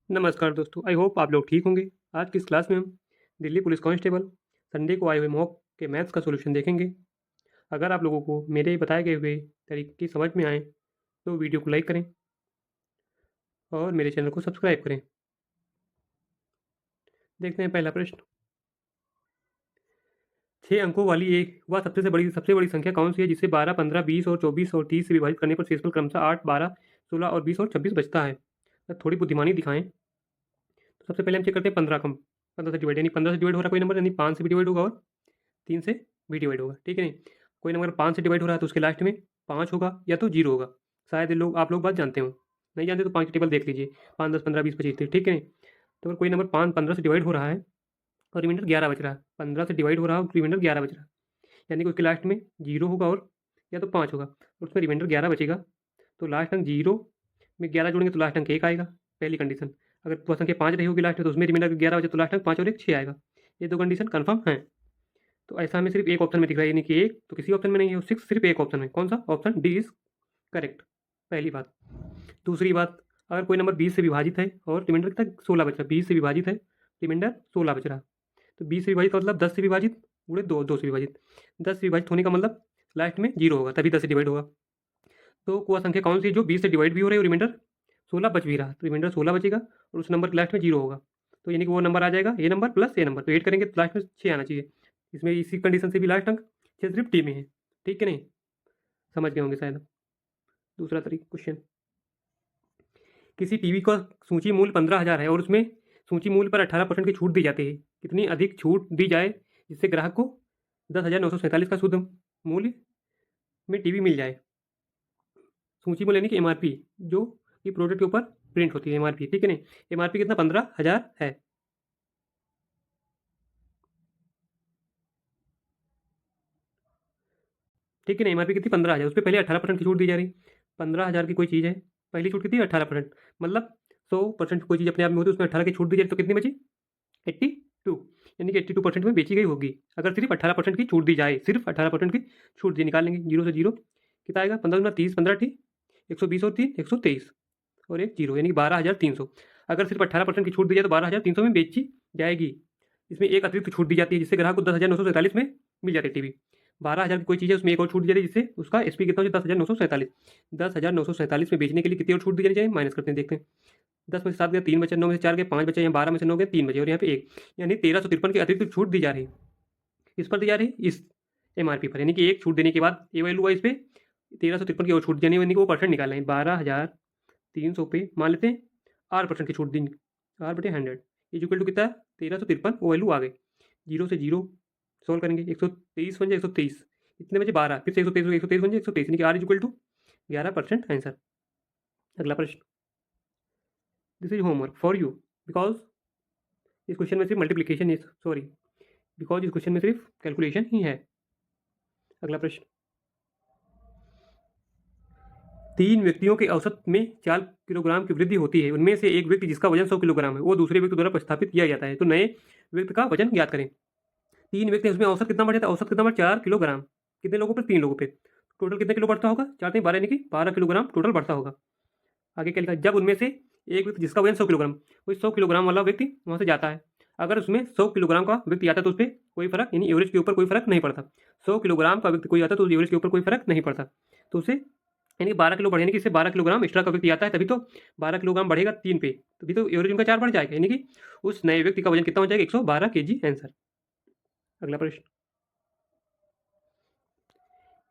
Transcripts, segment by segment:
नमस्कार दोस्तों, I hope आप लोग ठीक होंगे। आज की इस क्लास में हम दिल्ली पुलिस कांस्टेबल संडे को आए हुए मॉक के मैथ्स का सॉल्यूशन देखेंगे। अगर आप लोगों को मेरे बताए गए हुए तरीके समझ में आए तो वीडियो को लाइक करें और मेरे चैनल को सब्सक्राइब करें। देखते हैं पहला प्रश्न। 6 अंकों वाली एक वह सबसे बड़ी संख्या कौन सी है जिसे 12, 15, 20 और 24 और 30 से विभाजित करने पर शेषफल क्रमशः 8, 12, 16 और 20 और 26 बचता है। थोड़ी बुद्धिमानी दिखाएं। तो सबसे पहले हम चेक करते हैं 15 से डिवाइड, यानी 15 से डिवाइड हो रहा है कोई नंबर, यानी 5 से भी डिवाइड होगा और 3 से भी डिवाइड होगा। ठीक है नहीं, कोई नंबर 5 से डिवाइड हो रहा है तो उसके लास्ट में 5 होगा या तो 0 होगा। शायद आप लोग बात जानते हो। नहीं जानते तो 5 की टेबल देख लीजिए। 5, 10, 15, 20, 25, 30। ठीक है नहीं, तो अगर कोई नंबर 15 से डिवाइड हो रहा है और रिमाइंडर 11 बच रहा है, 15 से डिवाइड हो रहा है और रिमाइंडर 11 बच रहा है, यानी कि उसके लास्ट में 0 होगा और या तो 5 होगा और उसमें रिमाइंडर 11 बचेगा। तो लास्ट अंक 0 में 11 जोड़ेंगे तो लास्ट अंक 1 आएगा। पहली कंडीशन। अगर वह संख्या 5 रही होगी लास्ट में तो उसमें रिमाइंडर 11 बचे तो लास्ट अंक 5 और 1 6 आएगा। ये 2 कंडीशन कन्फर्म है। तो ऐसा हमें सिर्फ एक ऑप्शन में दिख रहा है, यानी कि एक तो किसी ऑप्शन में नहीं है, 6 सिर्फ एक ऑप्शन में। कौन सा? Option D is correct. पहली बात। दूसरी बात, अगर कोई नंबर 20 से विभाजित है और रिमाइंडर तक 16 बच रहा है, 20 से विभाजित है, रिमाइंडर 16 बच रहा है, तो 20 से विभाजित का मतलब 10 से विभाजित, उड़े 2 से विभाजित। 10 से विभाजित होने का मतलब लास्ट में 0 होगा, तभी 10 से डिवाइड होगा। तो वह संख्या कौन सी जो 20 से डिवाइड भी हो रही है और रिमाइंडर 16 बच भी रहा, तो रिमाइंडर 16 बचेगा और उस नंबर के लास्ट में 0 होगा। तो यानी कि वो नंबर आ जाएगा ए नंबर प्लस ए नंबर, तो ऐड करेंगे तो लास्ट में 6 आना चाहिए। इसमें इसी कंडीशन से भी लास्ट अंक 6 सिर्फ टी में है। ठीक है नहीं, समझ गए होंगे शायद। दूसरा तरीका क्वेश्चन। किसी टीवी का सूची मूल्य 15,000 है और उसमें सूची मूल्य पर 18% की छूट दी जाती है। कितनी अधिक छूट दी जाए जिससे ग्राहक को 10,947 का शुद्ध मूल्य में टीवी मिल जाए। सूची मूल्य यानी कि एमआरपी, जो कि प्रोडक्ट के ऊपर प्रिंट होती है, एमआरपी। ठीक है नहीं, एमआरपी कितना? 15,000 है। ठीक है ना, एमआरपी कितनी? 15,000। उस पर पहले 18% की छूट दी जा रही। 15,000 की कोई चीज़ है, पहली छूट कितनी? 18%। मतलब 100% कोई चीज़ अपने आप में होती है, उसमें 18 की छूट दी जाए तो कितनी बची? 82, यानी कि 82% में बेची गई होगी। अगर सिर्फ 18% की छूट दी जाए, सिर्फ 18% की छूट दी, निकाल लेंगे जीरो से जीरो, कितना आएगा? 15 गुना 30, 15 ठीक, 120 और 3 123 और एक जीरो, यानी कि 12,300। अगर सिर्फ 18% की छूट दी जाए तो 12,300 में बेची जाएगी। इसमें एक अतिरिक्त छूट दी जाती है जिससे ग्राहक को 10,947 में मिल जाती है टीवी। 12,000 की कोई चीज़ है, उसमें एक और छूट दी जाती है जिससे उसका एसपी कितना हो जाए? 10,947। 10,947 में बेचने के लिए कितनी और छूट दी जानी चाहिए? माइनस करते हैं, देखते हैं। 10 में से 7 गए, 3 बचे, 9 में से 4 गए, 5 बचे, यहाँ 12 में से 9 गए, 3 बचे और यहाँ पे 1, यानी 1353 की अतिरिक्त छूट दी जा रही है। किस पर दी जा रही है? इस एमआरपी पर, यानी कि एक छूट देने के बाद ए वैल्यू हुआ इस पे 1353 की और छूट देनी, यानी कि वो परसेंट निकालना है। 12,300 पे मान लेते हैं 8% की छूट दी, 8/100 इज इक्वल टू कितना? 1353। वो वैल्यू आ गई। जीरो से जीरो सॉल्व करेंगे, 123 बन जाए, 123, इतने बचे 12, फिर से 123 बन जाए, 123, यानी कि R is equal to 11% answer. अगला प्रश्न। This is homework for you because इस क्वेश्चन में सिर्फ मल्टीप्लीकेशन इज सॉरी बिकॉज इस क्वेश्चन में सिर्फ कैलकुलेशन ही है। अगला प्रश्न। 3 व्यक्तियों के औसत में 4 किलोग्राम की वृद्धि होती है। उनमें से एक व्यक्ति जिसका वजन 100 किलोग्राम है वो दूसरे व्यक्ति द्वारा प्रतिस्थापित किया जाता है, तो नए व्यक्ति का वजन ज्ञात करें। 3 व्यक्ति हैं, उसमें औसत कितना बढ़ जाता है? औसत कितना बढ़? 4 किलोग्राम। कितने लोगों पे? 3 लोगों पे। टोटल कितने किलो बढ़ता होगा? 4 3 12, यानी कि 12 किलोग्राम टोटल बढ़ता होगा। आगे क्या लिखा? जब उनमें से एक व्यक्ति जिसका वजन 100 किलोग्राम, कोई 100 किलोग्राम वाला व्यक्ति वहाँ से जाता है, अगर उसमें 100 किलोग्राम का व्यक्ति आता है तो उस पर कोई फर्क, यानी एवरेज के ऊपर कोई फर्क नहीं पड़ता। 100 किलोग्राम का व्यक्ति कोई आता है तो एवरेज के ऊपर कोई फर्क नहीं पड़ता। तो उसे यानी कि 12 किलो बढ़े, यानी कि इससे 12 किलोग्राम एक्स्ट्रा का व्यक्ति आता है, तभी तो 12 किलोग्राम बढ़ेगा 3 पे, तभी तो एवरेज उनका 4 बढ़ जाएगा, यानी कि उस नए व्यक्ति का वजन कितना हो जाएगा? 112 केजी आंसर। अगला प्रश्न।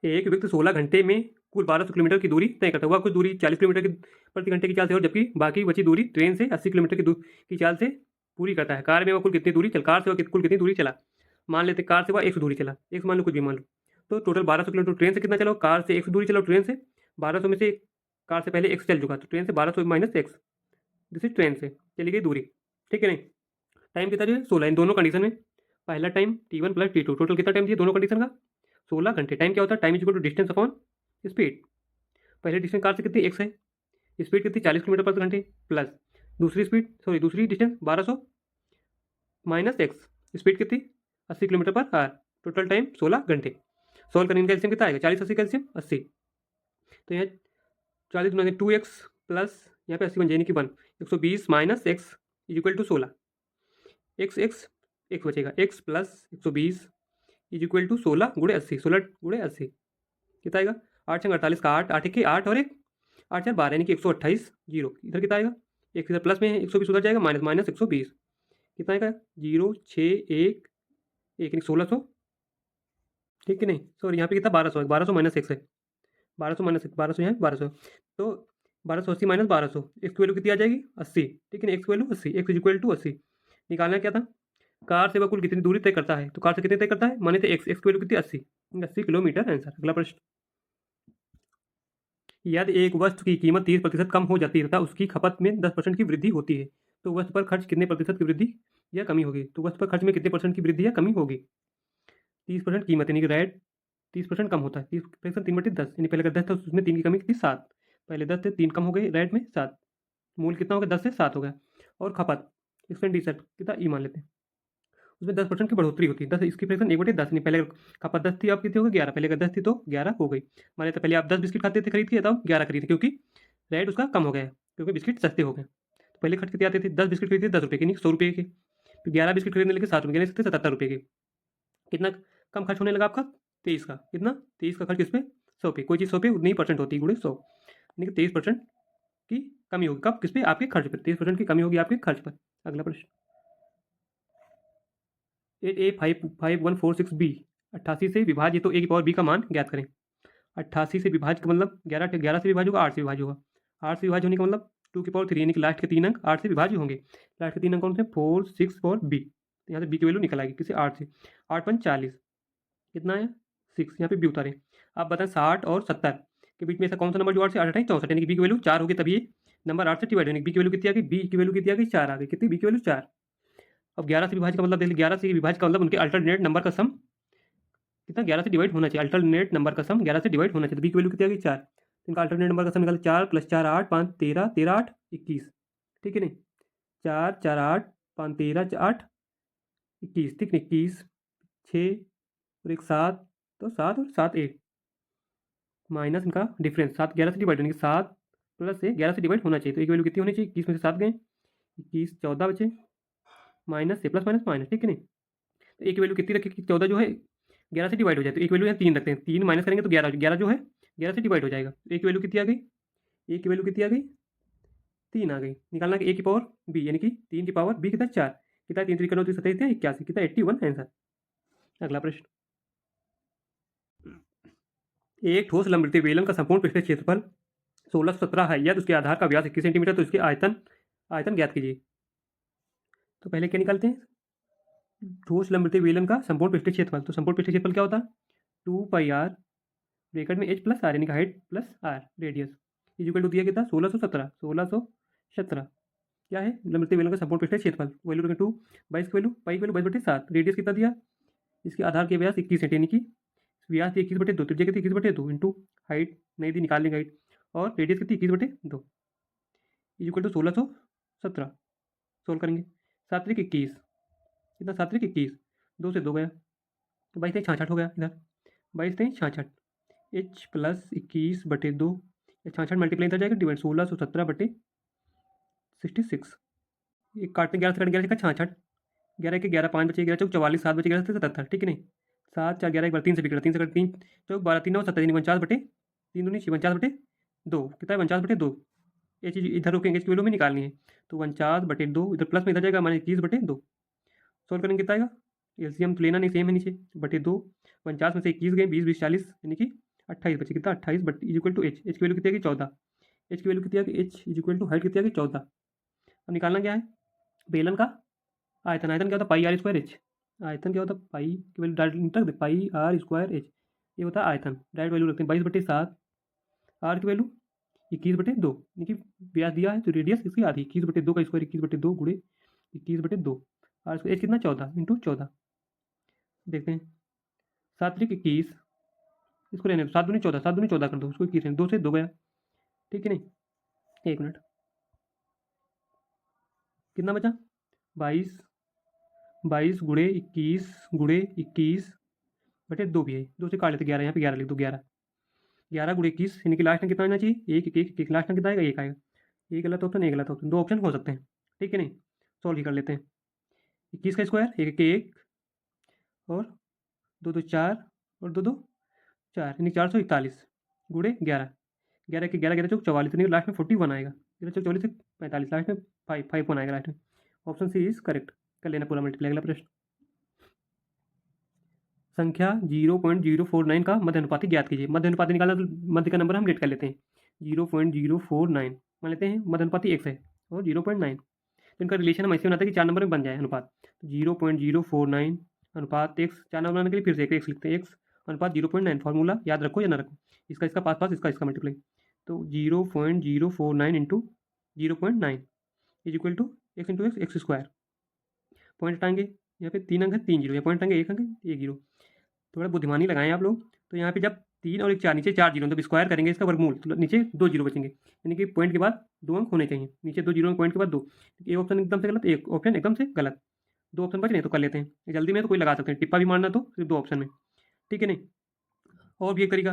एक व्यक्ति 16 घंटे में कुल 1200 किलोमीटर की दूरी तय करता है। वह कुछ दूरी 40 किलोमीटर की प्रति घंटे की चाल से और जबकि बाकी बची दूरी ट्रेन से 80 किलोमीटर की चाल से पूरी करता है। कार में वह कुल कितनी दूरी चला? मान लेते कार से वह 100 दूरी चला, 100 मान लो, कुछ भी मान लो। तो टोटल 1200 किलोमीटर। ट्रेन से कितना चलो? कार से 100 दूरी चलो, ट्रेन से 1200 में से कार से पहले एक्स चल चुका, तो ट्रेन से 1200 minus x, this is train से चली गई दूरी। ठीक है नहीं, टाइम कितना दिया? 16। इन दोनों कंडीशन में पहला time T1 plus T2, total कितना टाइम दिया दोनों कंडीशन का? 16 घंटे। टाइम क्या होता है? Time is equal to distance upon speed. पहले डिस्टेंस कार से कितनी? एक्स है, स्पीड कितनी? 40 किलोमीटर पर घंटे, प्लस दूसरी डिस्टेंस 1200 माइनस एक्स, स्पीड कितनी? 80 kilometre per hour, total time 16 घंटे। सॉल्व करने का कैल्सियम कितना आएगा? 40 80 कैल्सियम 80, तो यहाँ 40 गुना 2x प्लस यहाँ पे 80 बन जाए, यानी कि 1, 120 minus x is equal to 16। X बचेगा, x plus 120 is equal to 16 गुणे 80, 16 गुणे 80 कितना आएगा? 8 छंग 48 का 8, 8 एक 8 और एक 8 4 12 यानी कि 128 जीरो। इधर कितना आएगा? एक इधर प्लस में है, 120 उधर जाएगा, माइनस माइनस 120 कितना आएगा? 0 6 1 1 1600, ठीक है नहीं सॉरी यहाँ पे कितना 1200 है, 1200 माइनस एक्स है, 1200 माइनस 1200 यहाँ 1200, तो 1280 माइनस 1200, एक्स की वैल्यू कितनी आ जाएगी? 80, ठीक है ना, एक्स की value 80, X is equal to 80। निकालना क्या था? कार से वह कुल कितनी दूरी तय करता है, तो कार से कितनी तय करता है, माने थे एक्स, एक्स की वैल्यू कितनी 80 किलोमीटर आंसर। अगला प्रश्न, यदि एक वस्तु की कीमत 30% कम हो जाती है तथा उसकी खपत में 10% की वृद्धि होती है तो वस्तु पर खर्च कितने प्रतिशत की वृद्धि या कमी होगी? तो वस्तु पर खर्च में कितने परसेंट की वृद्धि या कमी होगी? 30% कीमत यानी कि रेट 30% कम होता है, 30% 3/10 यानी पहले अगर 10 था उसमें 3 की कमी कितनी 7, पहले 10 थे 3 कम हो गए, रेट में 7, मूल कितना हो गया 10 से 7 हो गया। और खपत एक्सपेंडिचर कितना ई मान लेते हैं, उसमें 10% की बढ़ोतरी होती है, 10 इसकी फ्रैक्शन 1/10 नहीं, पहले खपत 10 थी, अब कितनी हो गई 11, पहले अगर 10 थी तो 11 हो गई। मान लेते पहले आप 10 बिस्किट खाते थे खरीद के, तब 11 खरीदे क्योंकि रेट उसका कम हो गया है, क्योंकि बिस्किट सस्ते हो गए। तो पहले खर्च कितने आते थे, 10 बिस्किट खरीदते 10 रुपये के, नहीं 100 रुपये के, फिर 11 बिस्किट खरीदने लगे 7 रुपये, नहीं सकते 77 रुपये के। कितना कम खर्च होने लगा आपका? 23 का, कितना 23 का खर्च किस पे? 100 पे, कोई चीज़ 100 पे उतनी ही परसेंट होती है गुणे 100, यानी कि 23% की कमी होगी, कब किस पे? आपके खर्च पर 23% की कमी होगी आपके खर्च पर। अगला प्रश्न, 8A5146B 88 से विभाज्य तो ए की पावर बी का मान ज्ञात करें। 88 से विभाज्य का मतलब 11 से विभाज्य होगा, 8 से विभाज्य होगा, 8 से विभाज्य होने का मतलब 2 की पावर 3 यानी कि लास्ट के 3 अंक 8 से विभाज्य होंगे। लास्ट के 3 अंक कौन से? 4 6 और बी, तो यहाँ से बी की वैल्यू निकल आएगी किसी 8 से, 8 5 40 कितना है 6, यहाँ पे बी उतारें। आप बताएं 60 और 70 के बीच में ऐसा कौन सा नंबर जो 8 से 8 64, यानी कि बी की वैल्यू 4 होगी, तभी ये नंबर 8 से डिवाइड होने, बी की वैल्यू कितनी आ गई? बी की वैल्यू कितनी आ गई? 4 आ गई, कितनी? बी की वैल्यू 4। अब 11 से विभाज्य का मतलब देख लीजिए, 11 से विभाज्य का मतलब उनके अल्टरनेट नंबर का सम कितना? 11 से डिवाइड होना चाहिए, अल्टरनेट नंबर का सम 11 से डिवाइड होना चाहिए, तो बी की वैल्यू कितनी आ गई? 4। इनका अल्टरनेट नंबर का सम निकाले, 4 + 4 8 5 13 13 8 21, ठीक है नहीं, 4 4 8 5 13 8 21, ठीक नहीं, 21 6 और एक 7, तो 7 और 7 8 माइनस इनका डिफरेंस 7 11 से डिवाइड होने की 7 प्लस 11 से डिवाइड होना चाहिए, तो एक वैल्यू कितनी होनी चाहिए? 21 में से 7 गए, 21 14 बचे, माइनस से प्लस माइनस माइनस, ठीक है नहीं, तो एक वैल्यू कितनी रखेगी? 14 जो है 11 से डिवाइड हो जाए, तो एक वैल्यू यहाँ 3 रखते हैं, 3 माइनस करेंगे तो 11, 11 जो है 11 से डिवाइड हो जाएगा, तो एक वैल्यू कितनी आ गई? एक की वैल्यू कितनी आ गई? 3 आ गई। निकालना कि ए की पावर बी यानी कि 3 की पावर बी कितना? 4, कितना? 3 3 27 81, कितना? 81 आंसर। अगला प्रश्न, एक ठोस लंबवृत्तीय बेलन का संपूर्ण पृष्ठीय क्षेत्रफल 1617 है, यदि उसके आधार का व्यास 21 सेंटीमीटर, तो इसके आयतन आयतन ज्ञात कीजिए। तो पहले क्या निकालते हैं? ठोस लंबवृत्तीय बेलन का संपूर्ण पृष्ठीय क्षेत्रफल, तो संपूर्ण पृष्ठीय क्षेत्रफल क्या होता है? 2πr ब्रैकेट में h प्लस आर यानी कि height plus R radius is equal to दिया कितना? 1617 क्या है? लंबवृत्तीय बेलन का संपूर्ण पृष्ठीय क्षेत्रफल, वैल्यू रखें 2, 22 की वैल्यू पाई की वैल्यू 22/7, रेडियस कितना दिया? इसके आधार के व्यास 21 सेंटी, यानी कि व्यास 21/2, त्रिज्या कितनी? 21/2 इंटू हाइट नहीं दी, निकाल लेंगे हाइट, और रेडियस कितनी? 21/2 इज इक्वल टू 1617, सोल्व करेंगे, 7 त्रिक 21, कितना? 7 त्रिक 21, 2 से 2 गया, तो 22 66 हो गया, इधर 22 66, h प्लस 21/2, 66 मल्टीप्लाई इधर जाएगा, डिवाइड 1617/66, एक काटने 11 से काट 11 का 66, 11 के 11 5 बचे, 11 चौक 44, 7 बचे 11 से 77, ठीक है नहीं, 7 4 11 एक बार 3 से बिगड़ा, 3 से कट 3 चौक 12 3 9 27 49/3 दूनी 49/2, कितना है? 49/2, ये चीज़ इधर रोकेंगे, इसकी वैल्यू में निकालनी है, तो 49/2 इधर प्लस में इधर जाएगा, माने 21/2, सोल्व करेंगे कितना आएगा? एलसीएम तो लेना नहीं, सेम है नीचे, बटे 2, 49 में से 21 गए, 20 20 40 यानी कि 28 बचे, कितना? 28 but is equal to H, H की वैल्यू कितनी आ गई? 14, एच की वैल्यू कितनी आ गई? H is equal to height कितनी आ गई? 14। अब निकालना क्या है? बेलन का आयतन, आयतन क्या होता है? पाई आर स्क्वायर एच, आयतन क्या होता है? पाई की वैल्यू डायरेक्ट रख दे, पाई आर स्क्वायर एच, ये होता है आयतन, डायरेक्ट वैल्यू रखते हैं, 22/7, आर की वैल्यू 21/2, यानी कि व्यास दिया है तो रेडियस इसकी आधी, 21/2 का स्क्वायर 21/2 गुणे 21/2, आर स्क्वायर एच कितना? 14 इंटू 14, देखते हैं, 7 त्रिक 21, इसको लेने दो, 7 दूनी 14, 7 दूनी 14 कर दो, उसको 21 2 से 2 गया, ठीक है नहीं, एक मिनट, कितना बचा? 22 22 गुणे 21 गुणे 21 बटे 2 भी है, 2 से काट लेते, 11 यहाँ पे 11 लिख दो, 11 11 गुणे 21 यानी कि लास्ट में कितना आना चाहिए? एक एक एक, एक लास्ट में कितना आएगा? एक आएगा, एक गलत ऑप्शन, एक गलत ऑप्शन, 2 ऑप्शन हो सकते हैं, ठीक है नहीं? सॉल्व ही कर लेते हैं। 21 का स्क्वायर, 1 के 1 और 2 2 4 और 2 2 4 यानी 441 गुणे 11, 11 के 11 11 चौक 44 यानी लास्ट में 41 आएगा। 11 चौक 44 से 45 लास्ट में 51 आएगा लास्ट में। Option C is correct. कर लेना पूरा मल्टीप्लाई। अगला प्रश्न, संख्या 0.049 का मध्य अनुपाती ज्ञात कीजिए। मध्य अनुपाती निकालना तो मध्य का नंबर हम गेट कर लेते हैं। 0.049 मान लेते हैं मध्य अनुपाती x है और 0.9, तो इनका रिलेशन हम ऐसे बनाते हैं कि 4 नंबर में बन जाए अनुपात। तो 0.049 अनुपात x, 4 नंबर बनाने के लिए फिर से एक x लिखते हैं, x अनुपात 0.9। फॉर्मूला याद रखो या ना रखो, इसका इसका पास पास, इसका इसका मल्टीप्लाई। तो 0.049 into 0.9 is equal to X into X, X square. Point हटाएंगे, यहाँ पे 3 अंक है 3 जीरो, यहाँ पॉइंट हटाएंगे 1 अंक है 1 जीरो। थोड़ा बुद्धिमानी लगाएं आप लोग। तो यहाँ पे जब 3 और 1 4, नीचे 4 जीरो, जब स्क्वायर करेंगे इसका वर्गमूल तो नीचे 2 जीरो बचेंगे, यानी कि पॉइंट के बाद 2 अंक होने चाहिए। नीचे 2 जीरो, पॉइंट के बाद 2। एक ऑप्शन एकदम से गलत, एक ऑप्शन एकदम से गलत, 2 ऑप्शन बच रहे तो कर लेते हैं। जल्दी में तो कोई लगा सकते हैं, टिप्पा भी मारना तो सिर्फ 2 ऑप्शन में, ठीक है नहीं? और भी एक तरीका,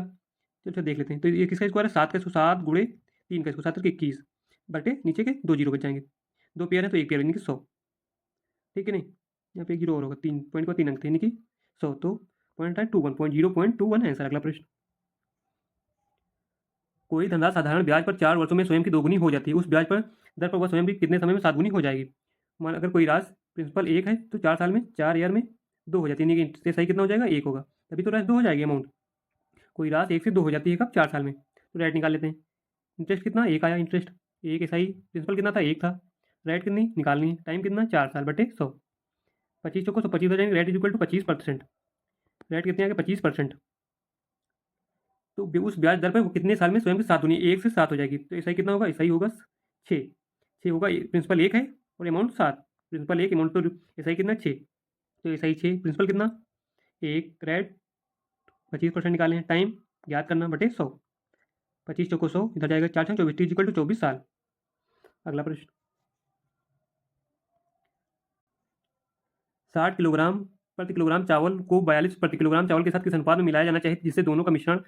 चलो देख लेते हैं। तो ये किसका स्क्वायर है? 7 का स्क्वायर, 7 गुणे 3 का स्क्वायर, 7 के 21 बटे नीचे के 2 जीरो बच जाएंगे। 2 पेयर है तो 1 पेयर यानी कि 100, ठीक है नहीं? यहाँ पे 1 जीरो और होगा, 3 पॉइंट को 3 अंक थे यानी कि 100, तो पॉइंट है 21, 0.21 आंसर। अगला प्रश्न, कोई धनराशि साधारण ब्याज पर 4 वर्षों में स्वयं की दोगुनी हो जाती है, उस ब्याज पर दर पर वह स्वयं भी कितने समय में 7 गुनी हो जाएगी? मान अगर कोई राशि प्रिंसिपल 1 है तो 4 साल में, 4 ईयर में 2 हो जाती है, यानी कि सही कितना हो जाएगा? 1 होगा, तभी तो राशि 2 हो जाएगी अमाउंट। कोई राशि 1 से 2 हो जाती है कब? 4 साल में। तो रेट निकाल लेते हैं। इंटरेस्ट कितना? 1 आया इंटरेस्ट, 1 ऐसा ही। प्रिंसिपल कितना था? 1 था। रेट कितनी निकालनी है? टाइम कितना? 4 साल बटे 100, 25 को 125 हो जाएंगे। Rate is equal to 25%। Rate कितने आ गए? 25%। तो उस ब्याज दर पर वो कितने साल में स्वयं की 7 गुनी, 1 से 7 हो जाएगी, तो ऐसा ही कितना होगा? ऐसा ही होगा 6, 6 होगा। प्रिंसिपल 1 है और अमाउंट 7, प्रिंसिपल 1 अमाउंट, तो ऐसा ही कितना? 6, तो ऐसा ही 6, प्रिंसिपल कितना? 1, रेट 25% निकालें, टाइम याद करना बटे 100, 25 चौको 100, इधर जाएगा 4 छः 24 इक्वल टू 24 साल। अगला प्रश्न, 60 किलोग्राम प्रति किलोग्राम चावल को 42 प्रति किलोग्राम चावल के साथ किस अनुपात में मिलाया जाना चाहिए जिससे दोनों का मिश्रण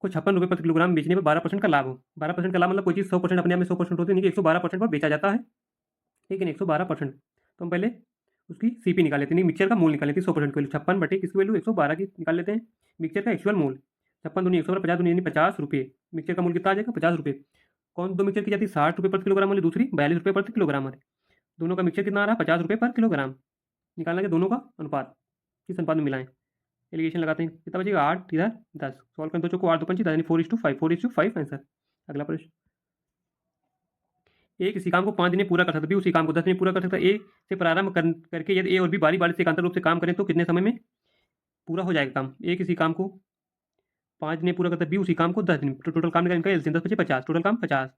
को 56 रुपये प्रति किलोग्राम बेचने में 12% का लाभ हो? 12% का लाभ मतलब कोई चीज़ 100% अपने आप में 100% होती है, नहीं कि 112% पर बेचा जाता है, ठीक है ना? 112%। तो हम पहले उसकी सीपी निकाल लेते हैं, मिक्सचर का मूल निकाल लेते हैं। 100% की वैल्यू 56 बटे किसकी वैल्यू? 112 की निकाल लेते हैं। मिक्सचर का एक्चुअल मूल 56 दूनी 100, 50 दूनी यानी 50 रुपये। मिक्सचर का मूल कितना आ जाएगा? 50 रुपये। कौन दो मिक्सचर की जाती है? 60 रुपये प्रति किलोग्राम वाली, दूसरी 42 रुपये प्रति किलोग्राम वाली। दोनों का मिक्सचर कितना आ रहा है? 50 रुपये पर किलोग्राम। निकालना है दोनों का अनुपात, किस अनुपात में मिलाएं। एलिगेशन लगाते हैं, कितना बचेगा? 8 इधर 10, सॉल्व करें तो चौको 8 दो 25 यानी 4:5, 4:5 आंसर। अगला प्रश्न, ए किसी काम को 5 दिन में पूरा कर सकता है, बी उसी काम को 10 दिन में पूरा कर सकता है। ए से प्रारंभ करके यदि ए और बी बारी बारी से एकांतर रूप से काम करें तो कितने समय में पूरा हो जाएगा काम? ए किसी काम को 5 दिन में पूरा करता है, बी उसी काम को 10 दिन में, तो टोटल काम निकाल एलसीएम 10 बचे 50, टोटल काम 50।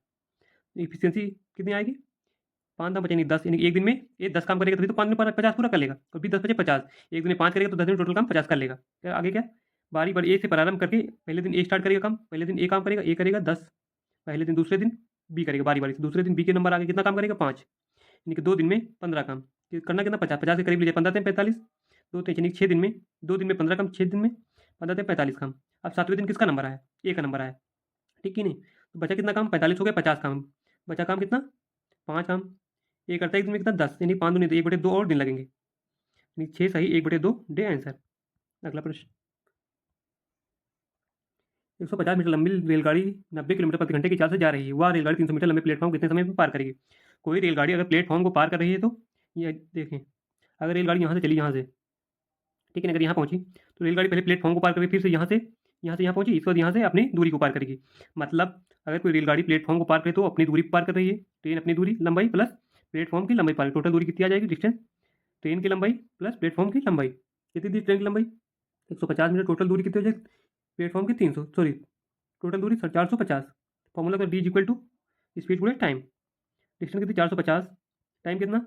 इफिशियंसी कितनी आएगी? 5 दाम बचेंगे 10, यानी एक दिन में ये 10 काम करेगा तभी तो 5 दिन 50 पूरा कर लेगा, और भी 10 बचे 50, एक दिन में 5 करेगा तो 10 दिन में टोटल काम 50 कर लेगा। फिर आगे क्या? बारी बारी ए से प्रारंभ करके पहले दिन ए स्टार्ट करेगा काम, पहले दिन ए काम करेगा, ए करेगा 10 पहले दिन, दूसरे दिन बी करेगा बारी बारी से, दूसरे दिन बी के नंबर आगे कितना काम करेगा? 5, यानी कि 2 दिन में 15 काम। करना कितना? 50, 50 के करीब लीजिए, 15 दिन 45, 2 3 यानी 6 दिन में, 2 दिन में 15 काम, 6 दिन में 15 दिन 45 काम। अब 7वें दिन किसका नंबर आया? ए का नंबर आया, ठीक है नहीं? तो बचा कितना काम? 45 हो गया, 50 काम बचा, काम कितना? 5 काम। ये करता है एक दिन में कितना? 10, यानी 5 दूनी तो 1/2 और दिन लगेंगे, यानी 6 सही, 1/2 डे आंसर। अगला प्रश्न, 150 मीटर लंबी रेलगाड़ी 90 किलोमीटर प्रति घंटे की चाल से जा रही है, वह रेलगाड़ी 300 मीटर लंबे प्लेटफॉर्म कितने समय में पार करेगी? कोई रेलगाड़ी अगर प्लेटफॉर्म को पार कर रही है तो ये देखें, अगर रेलगाड़ी यहाँ से चली, यहाँ से, ठीक है ना, अगर यहाँ पहुँची तो रेलगाड़ी पहले प्लेटफॉर्म को पार करेगी, फिर से यहाँ पहुँची, इसके बाद यहाँ से अपनी दूरी को पार करेगी। मतलब अगर कोई रेलगाड़ी प्लेटफॉर्म को पार करे तो अपनी दूरी पार कर रही है, ट्रेन अपनी दूरी लंबाई प्लस प्लेटफॉर्म की लंबाई पार, टोटल दूरी कितनी आ जाएगी? डिस्टेंस ट्रेन की लंबाई प्लस प्लेटफॉर्म की लंबाई, कितनी थी ट्रेन की लंबाई? 150 मीटर, टोटल दूरी कितनी हो जाएगी? प्लेटफॉर्म की 300, सॉरी टोटल दूरी 450। फॉर्मूला का D is equal to speed गुणे टाइम। डिस्टेंस कितनी? 450, टाइम कितना?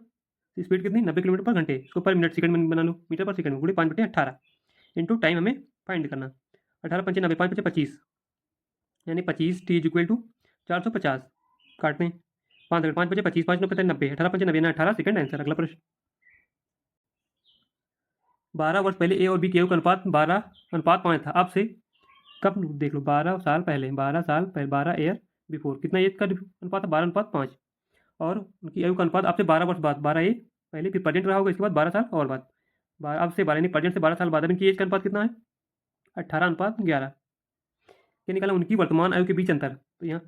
स्पीड कितनी? 90 किलोमीटर पर घंटे, इसको पर मिनट सेकंड में बना लो, मीटर पर सेकंड में, गुणे 5/18 इंटू टाइम हमें फाइंड करना। 18 पंचे 90, 5 बचे 25, यानी 25 टी इज इक्वल टू 450 काटते हैं, 5 बचे 25, 5 9 90, 18 पंचे 90 ना 18 सेकंड आंसर। अगला प्रश्न, 12 वर्ष पहले ए और बी के का अनुपात 12:5 था, अब से कब? देख लो 12 साल पहले, 12 साल पहले, 12 ईयर बिफोर। कितना एज का अनुपात है? 12:5। और उनकी आयु का अनुपात आपसे 12 वर्ष बाद, 12 ए पहले फिर प्रेजेंट रहा होगा, इसके बाद 12 साल और बाद, अब से 12 यानी प्रेजेंट से 12 साल बाद। अब इनकी एज का अनुपात कितना है? 18:11। ये निकाला उनकी वर्तमान आयु के बीच अंतर। तो यहाँ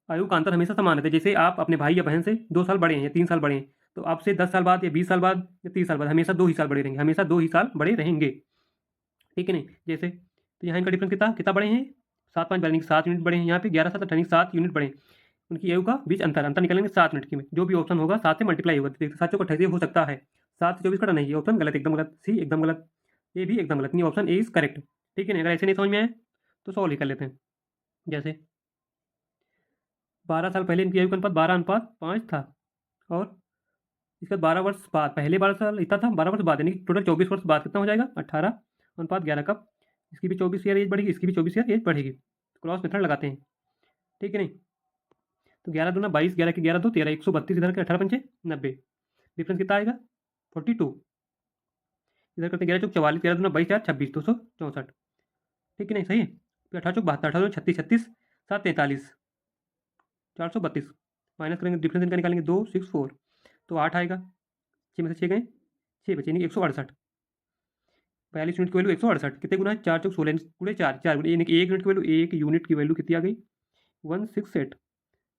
आयु का अंतर हमेशा समान रहता है। जैसे आप अपने भाई या बहन से 2 साल बड़े हैं या 3 साल बड़े हैं, तो आपसे 10 साल बाद या 20 साल बाद या 30 साल बाद हमेशा 2 ही साल बड़े रहेंगे, हमेशा 2 ही साल बड़े रहेंगे। ठीक है नहीं? जैसे तो यहाँ इनका डिफरेंस कितना कितना बड़े हैं? 7 5 यानी 7 यूनिट बड़े हैं। यहाँ पे 11 7 यानी 7 यूनिट बड़े हैं। उनकी आयु का बीच अंतर अंतर निकालेंगे 7 मिनट की में। जो भी ऑप्शन होगा 7 से मल्टीप्लाई होगा। देखिए 7 चौक 28 हो सकता है, 7 से 24 कटा नहीं, ये ऑप्शन गलत, एकदम गलत। सी एकदम गलत, ए भी एकदम गलत, नहीं ऑप्शन ए इज करेक्ट। ठीक है नहीं? अगर ऐसे नहीं समझ में आए तो सॉल्व ही कर लेते हैं। जैसे 12 साल पहले इनकी आयु का अनुपात 12:5 था, और इसके बाद 12 वर्ष बाद, पहले 12 साल इतना था, 12 वर्ष बाद यानी टोटल 24 वर्ष बाद कितना हो जाएगा? 18:11 कब? इसकी भी 24 ईयर एज बढ़ेगी, इसकी भी 24 ईयर एज बढ़ेगी। क्रॉस मेथड लगाते हैं। ठीक है नहीं? तो 11 दूना 22, 11 के 11 2 13, 132, इधर के 18 पंचे 90। डिफरेंस कितना आएगा? 42। इधर करते 11 चौक 44, 13 दूना 22, 4 26, 264। ठीक है नहीं? सही है। फिर 18 चौक 72, 18 36, 36, 7 43, 432। माइनस करेंगे, डिफरेंस इनका निकालेंगे 2 6 4, तो 8 आएगा। 6 में से 6 गए, 6 बचे, यानी 168। 42 यूनिट की वैल्यू 168 कितने गुना है? 4 चौक 16 गुणे 4, 4 गुणे, यानी कि 1 यूनिट की वैल्यू, 1 यूनिट की वैल्यू कितनी आ गई? 168।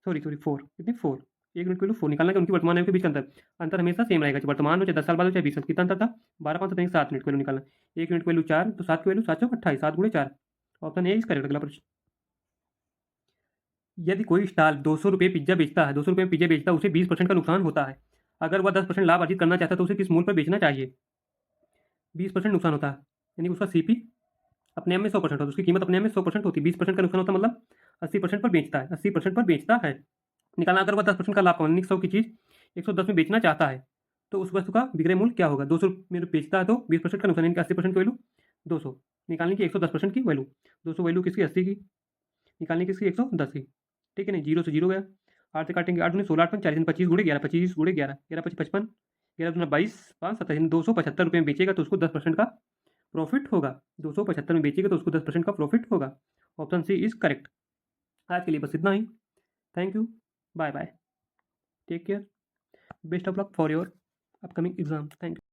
सॉरी 4, कितनी 4, 1 यूनिट की वैल्यू 4 निकालना है। उनकी वर्तमान आयु के बीच का अंतर, अंतर हमेशा सेम रहेगा, चाहे वर्तमान हो, चाहे 10 साल बाद हो, चाहे 20 साल। कितना अंतर था? 12 5 7 यूनिट की वैल्यू निकालना। 1 यूनिट की वैल्यू 4, तो 7 की वैल्यू 7 चौक 28, 7 गुणे 4। Option A is correct. अगला प्रश्न, यदि कोई स्टॉल 200 रुपये पिज्जा बेचता है, 200 रुपये में पिज्जा बेचता है, उसे 20% का नुकसान होता है। अगर वह 10% लाभ अर्जित करना चाहता है तो उसे किस मूल्य पर बेचना चाहिए? 20% नुकसान होता है, यानी कि उसका सीपी अपने आप में 100% होता है, उसकी कीमत अपने आप में 100% होती है। 20% का नुकसान होता है मतलब 80% पर बेचता है, 80% पर बेचता है। निकालना, अगर वह 10% का लाभ कमाने की 100 की चीज़ 110 में बेचना चाहता है, तो उस वस्तु का विक्रय मूल्य क्या होगा? 200 में बेचता है तो 20% का नुकसान, यानी कि 80% की वैल्यू 200। निकालने की 110% की वैल्यू, 200 वैल्यू किसकी? 80 की। निकालने की किसकी? 110 की। ठीक है नहीं? 0 से 0 गया, 8 से काटेंगे, 8 दूनी 16, 8 पंच 40, 25 गुणे 11, 25 गुणे 11, 11 25 55, 11 दूना 22, 5 27, 275 रुपये में बेचेगा तो उसको 10% का प्रॉफिट होगा। 275 में बेचेगा तो उसको 10% का प्रॉफिट होगा। Option C is correct. आज के लिए बस इतना ही। Thank you, bye bye, take care, best of luck for your upcoming exam. Thank you.